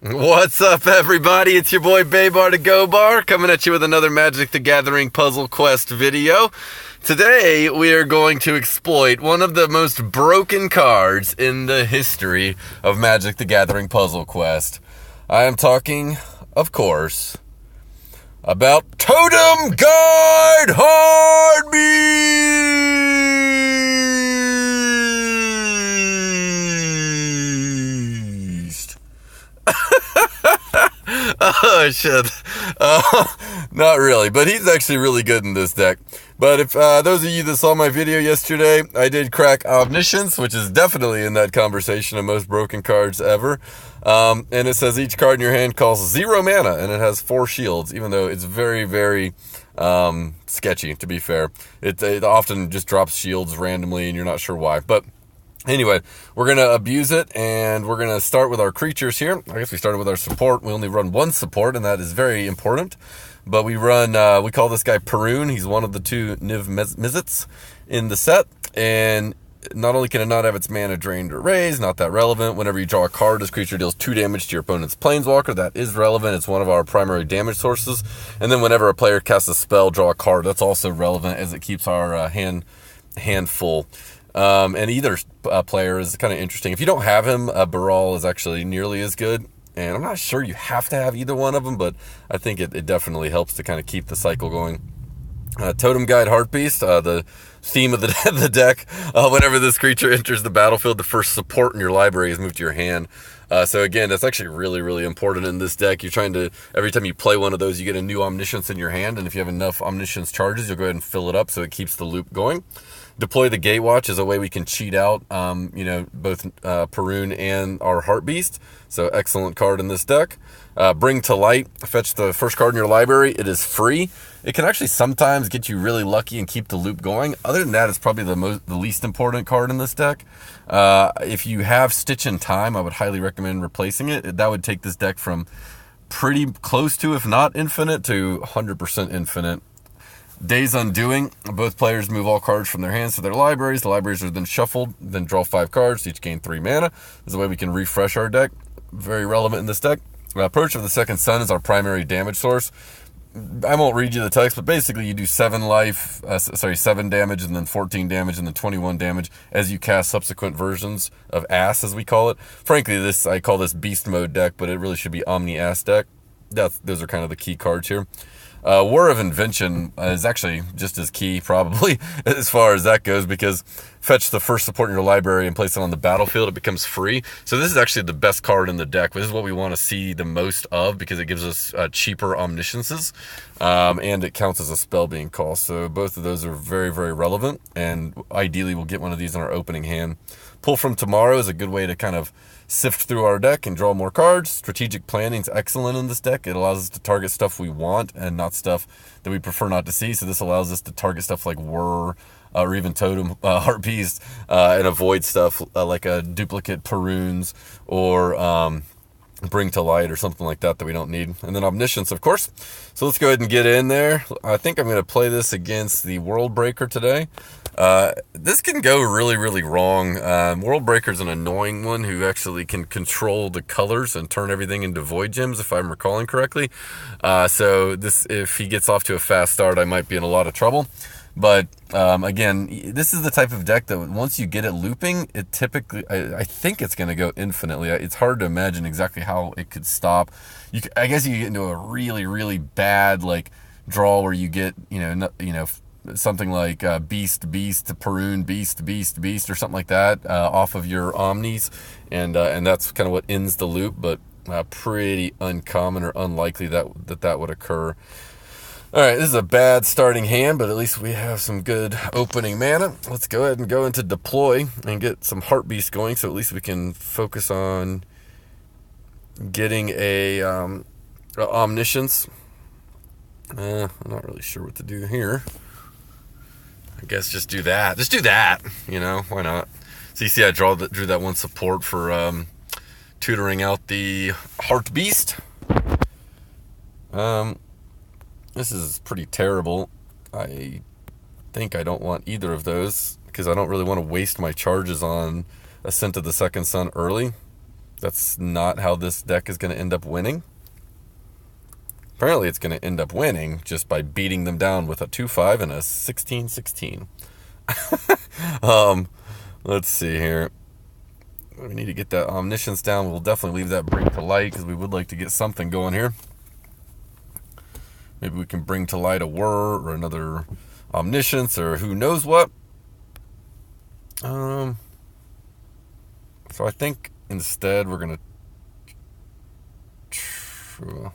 What's up, everybody? It's your boy Baybar to Go Bar, coming at you with another Magic the Gathering Puzzle Quest video. Today, we are going to exploit one of the most broken cards in the history of Magic the Gathering Puzzle Quest. I am talking, of course, about Totem-Guide Hartbeest! Oh, shit. Not really, but he's actually really good in this deck. But if those of you that saw my video yesterday, I did crack Omniscience, which is definitely in that conversation of most broken cards ever. And it says each card in your hand costs 0 mana, and it has 4 shields, even though it's very, very sketchy, to be fair. It often just drops shields randomly, and you're not sure why. But anyway, we're going to abuse it, and we're going to start with our creatures here. I guess we started with our support. We only run one support, and that is very important. But we run, we call this guy Parun. He's one of the 2 Niv-Mizzets in the set. And not only can it not have its mana drained or raised, not that relevant. Whenever you draw a card, this creature deals 2 damage to your opponent's planeswalker. That is relevant. It's one of our primary damage sources. And then whenever a player casts a spell, draw a card. That's also relevant as it keeps our hand full. And either player is kind of interesting. If you don't have him, Baral is actually nearly as good. And I'm not sure you have to have either one of them, but I think it definitely helps to kind of keep the cycle going. Totem-Guide Hartbeest, the theme of the deck. Whenever this creature enters the battlefield, the first support in your library is moved to your hand. So again, that's actually really, really important in this deck. You're trying to, every time you play one of those, you get a new Omniscience in your hand, and if you have enough Omniscience charges, you'll go ahead and fill it up so it keeps the loop going. Deploy the Gatewatch is a way we can cheat out, both Parun and our Hartbeest. So excellent card in this deck. Bring to Light, fetch the first card in your library. It is free. It can actually sometimes get you really lucky and keep the loop going. Other than that, it's probably the least important card in this deck. If you have Stitch in Time, I would highly recommend replacing it. That would take this deck from pretty close to, if not infinite, to 100% infinite. Days Undoing, both players move all cards from their hands to their libraries. The libraries are then shuffled, then draw 5 cards, each gain 3 mana. This is a way we can refresh our deck. Very relevant in this deck. Approach of the Second Sun is our primary damage source. I won't read you the text, but basically you do 7 damage, and then 14 damage, and then 21 damage as you cast subsequent versions of Ass, as we call it. Frankly, I call this Beast Mode deck, but it really should be Omni Ass deck. Those are kind of the key cards here. Whir of Invention is actually just as key, probably, as far as that goes, because fetch the first support in your library and place it on the battlefield, it becomes free. So this is actually the best card in the deck. This is what we want to see the most of, because it gives us cheaper Omnisciences, and it counts as a spell being cast. So both of those are very, very relevant, and ideally we'll get one of these in our opening hand. Pull from Tomorrow is a good way to kind of sift through our deck and draw more cards. Strategic planning is excellent in this deck. It allows us to target stuff we want and not stuff that we prefer not to see. So this allows us to target stuff like Whir or even Totem Hartbeest and avoid stuff like a duplicate Paruns or Bring to Light or something like that we don't need. And then Omniscience, of course. So let's go ahead and get in there. I think I'm going to play this against the World Breaker today. This can go really, really wrong. World Breaker's an annoying one who actually can control the colors and turn everything into void gems, if I'm recalling correctly. So if he gets off to a fast start, I might be in a lot of trouble. But again, this is the type of deck that once you get it looping, it typically, I think it's going to go infinitely. It's hard to imagine exactly how it could stop. I guess you could get into a really, really bad draw where you get something like Beast, Parun, Beast, or something like that off of your Omnis, and that's kind of what ends the loop. But pretty uncommon or unlikely that would occur. All right, this is a bad starting hand, but at least we have some good opening mana. Let's go ahead and go into deploy and get some Hartbeest going, so at least we can focus on getting a Omniscience. I'm not really sure what to do here. I guess just do that. Just do that. Why not? So you see I drew that one support for tutoring out the Hartbeest. This is pretty terrible. I think I don't want either of those because I don't really want to waste my charges on Ascent of the Second Sun early. That's not how this deck is going to end up winning. Apparently it's going to end up winning just by beating them down with a 2-5 and a 16-16. Let's see here. We need to get that Omniscience down. We'll definitely leave that Bring to Light because we would like to get something going here. Maybe we can bring to light a Whir or another Omniscience or who knows what. So I think instead we're going to...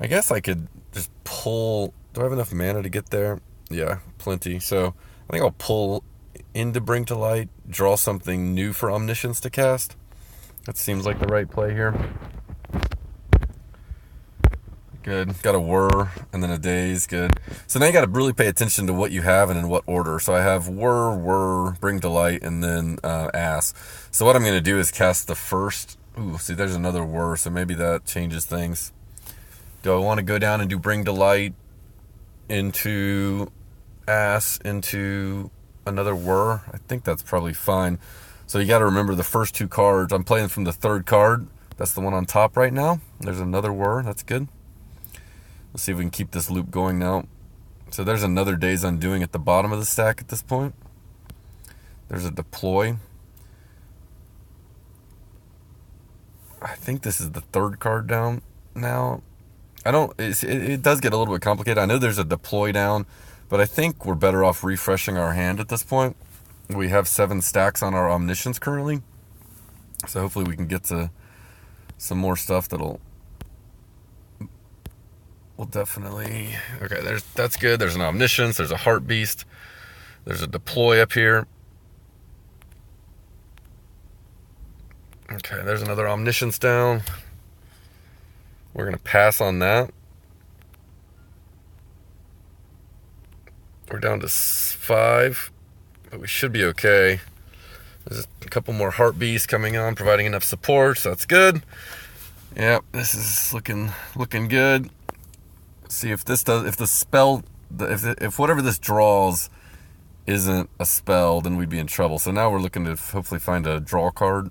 I guess I could just pull... Do I have enough mana to get there? Yeah, plenty. So I think I'll pull into Bring to Light, draw something new for Omniscience to cast. That seems like the right play here. Good. Got a Whir and then a Daze. Good. So now you got to really pay attention to what you have and in what order. So I have Whir, Bring to Light, and then Ass. So what I'm going to do is cast the first... Ooh, see, there's another Whir, so maybe that changes things. Do I want to go down and do Bring to Light into Ass into another Whir? I think that's probably fine. So you got to remember the first two cards. I'm playing from the third card. That's the one on top right now. There's another Whir. That's good. Let's see if we can keep this loop going now. So there's another Daze Undoing at the bottom of the stack at this point. There's a Deploy. I think this is the third card down now. It does get a little bit complicated. I know there's a Deploy down, but I think we're better off refreshing our hand at this point. We have 7 stacks on our Omniscience currently. So hopefully we can get to some more stuff that'll... We'll definitely... Okay, that's good. There's an Omniscience. There's a Hartbeest. There's a Deploy up here. Okay, there's another Omniscience down. We're going to pass on that. We're down to 5, but we should be okay. There's a couple more Hartbeests coming on, providing enough support, so that's good. Yep, this is looking good. Let's see if this does, if the spell, if whatever this draws isn't a spell, then we'd be in trouble. So now we're looking to hopefully find a draw card.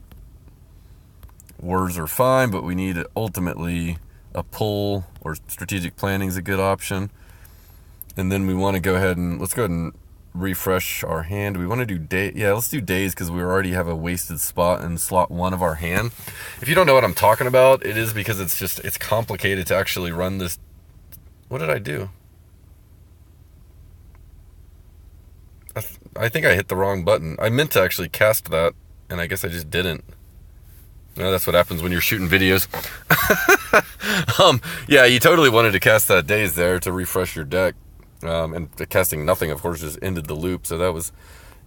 Words are fine, but we need ultimately a pull, or strategic planning is a good option. And then we want to go ahead and let's go ahead and refresh our hand. We want to do Daze. Yeah, let's do Daze because we already have a wasted spot in slot 1 of our hand. If you don't know what I'm talking about, it is because it's complicated to actually run this. What did I do? I think I hit the wrong button. I meant to actually cast that, and I guess I just didn't. No, that's what happens when you're shooting videos. Yeah, you totally wanted to cast that Daze there to refresh your deck. And the casting nothing, of course, just ended the loop. So that was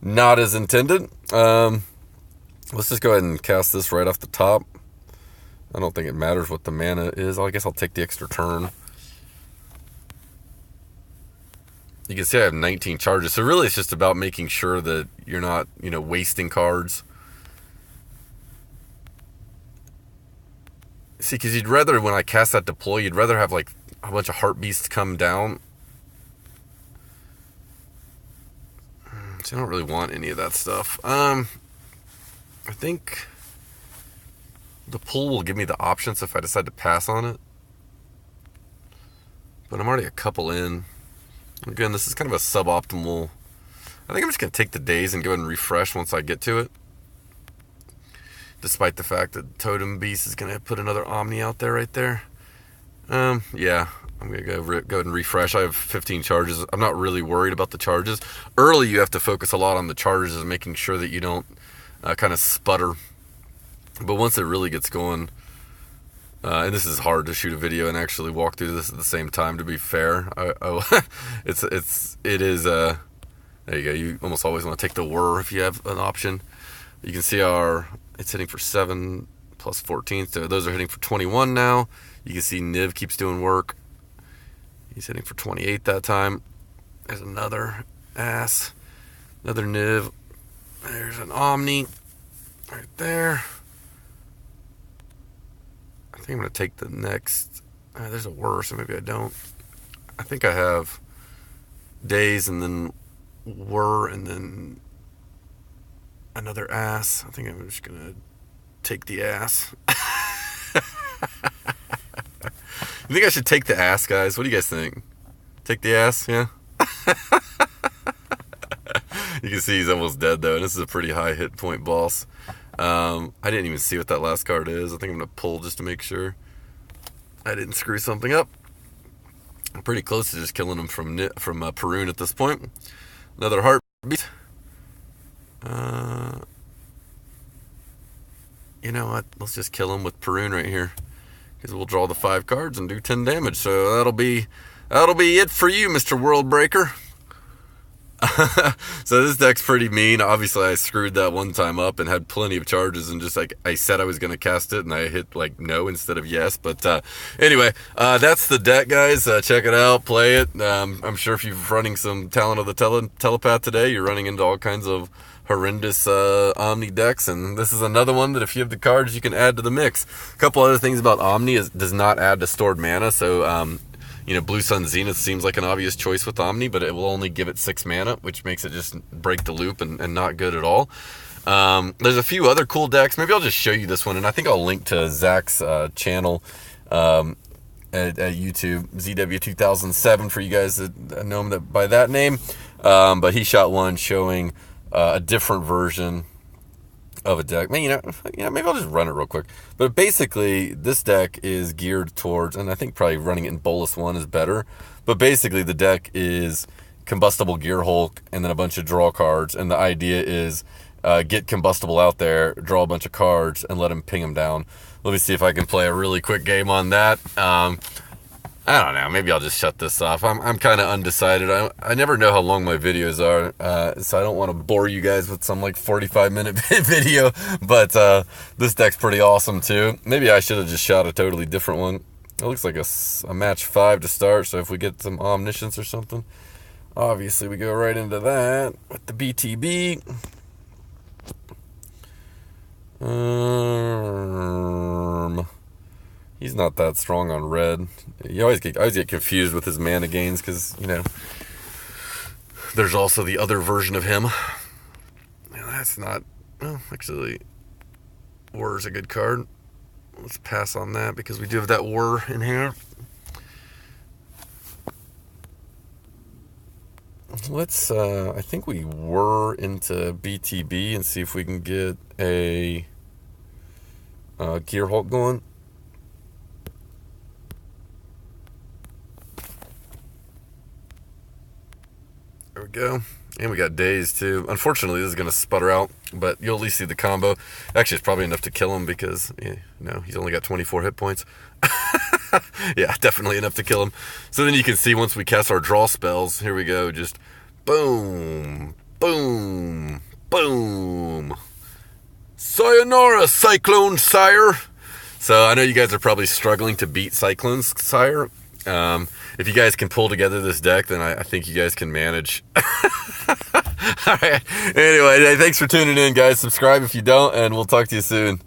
not as intended. Let's just go ahead and cast this right off the top. I don't think it matters what the mana is. I guess I'll take the extra turn. You can see I have 19 charges. So really it's just about making sure that you're not, wasting cards. See, because you'd rather, when I cast that Deploy, you'd rather have like a bunch of Hartbeests come down. So I don't really want any of that stuff. I think the pull will give me the options if I decide to pass on it. But I'm already a couple in. Again, this is kind of a suboptimal. I think I'm just going to take the Daze and go ahead and refresh once I get to it. Despite the fact that Totem-Beast is going to put another Omni out there right there. Yeah, I'm going to go ahead and refresh. I have 15 charges. I'm not really worried about the charges. Early, you have to focus a lot on the charges and making sure that you don't kind of sputter. But once it really gets going, and this is hard to shoot a video and actually walk through this at the same time, to be fair. It is, there you go. You almost always want to take the Whir if you have an option. You can see it's hitting for 7 plus 14, so those are hitting for 21 now. You can see Niv keeps doing work. He's hitting for 28 that time. There's another Ass, another Niv. There's an Omni right there. I think I'm going to take the next. There's a Whir, so maybe I don't. I think I have Daze and then Whir and then another ass. I think I'm just gonna take the ass. You think I should take the ass, guys? What do you guys think? Take the ass, yeah? You can see he's almost dead, though. And this is a pretty high hit point boss. I didn't even see what that last card is. I think I'm going to pull just to make sure I didn't screw something up. I'm pretty close to just killing him from Parun at this point. Another Hartbeest. You know what? Let's just kill him with Parun right here. Because we'll draw the 5 cards and do 10 damage. So that'll be it for you, Mr. World Breaker. So this deck's pretty mean. Obviously, I screwed that one time up and had plenty of charges, and just like I said I was going to cast it, and I hit like no instead of yes. But anyway, that's the deck, guys. Check it out, play it. I'm sure if you're running some Talent of the Telepath today, you're running into all kinds of horrendous Omni decks, and this is another one that if you have the cards, you can add to the mix. A couple other things about Omni is does not add to stored mana, so you know, Blue Sun Zenith seems like an obvious choice with Omni, but it will only give it 6 mana, which makes it just break the loop and not good at all. There's a few other cool decks. Maybe I'll just show you this one, and I think I'll link to Zach's channel at YouTube, ZW2007, for you guys that know him by that name. But he shot one showing a different version of a deck. Man, you know, maybe I'll just run it real quick. But basically, this deck is geared towards, and I think probably running it in Bolus 1 is better. But basically, the deck is Combustible Gear Hulk and then a bunch of draw cards. And the idea is get Combustible out there, draw a bunch of cards, and let him ping them down. Let me see if I can play a really quick game on that. I don't know. Maybe I'll just shut this off. I'm kind of undecided. I never know how long my videos are, so I don't want to bore you guys with some like 45-minute video. But this deck's pretty awesome too. Maybe I should have just shot a totally different one. It looks like a match 5 to start. So if we get some Omniscience or something, obviously we go right into that with the BTB. He's not that strong on red. I always get confused with his mana gains because, you know, there's also the other version of him. That's not... Well, actually, Whir is a good card. Let's pass on that because we do have that Whir in here. Let's, I think we Whir into BTB and see if we can get a Gear Hulk going. There we go. And we got Daze too. Unfortunately, this is going to sputter out, but you'll at least see the combo. Actually, it's probably enough to kill him because, you know, he's only got 24 hit points. Yeah, definitely enough to kill him. So then you can see once we cast our draw spells, here we go, just boom, boom, boom. Sayonara, Cyclone Sire. So I know you guys are probably struggling to beat Cyclone Sire. If you guys can pull together this deck, then I think you guys can manage. All right. Anyway, thanks for tuning in, guys. Subscribe if you don't, and we'll talk to you soon.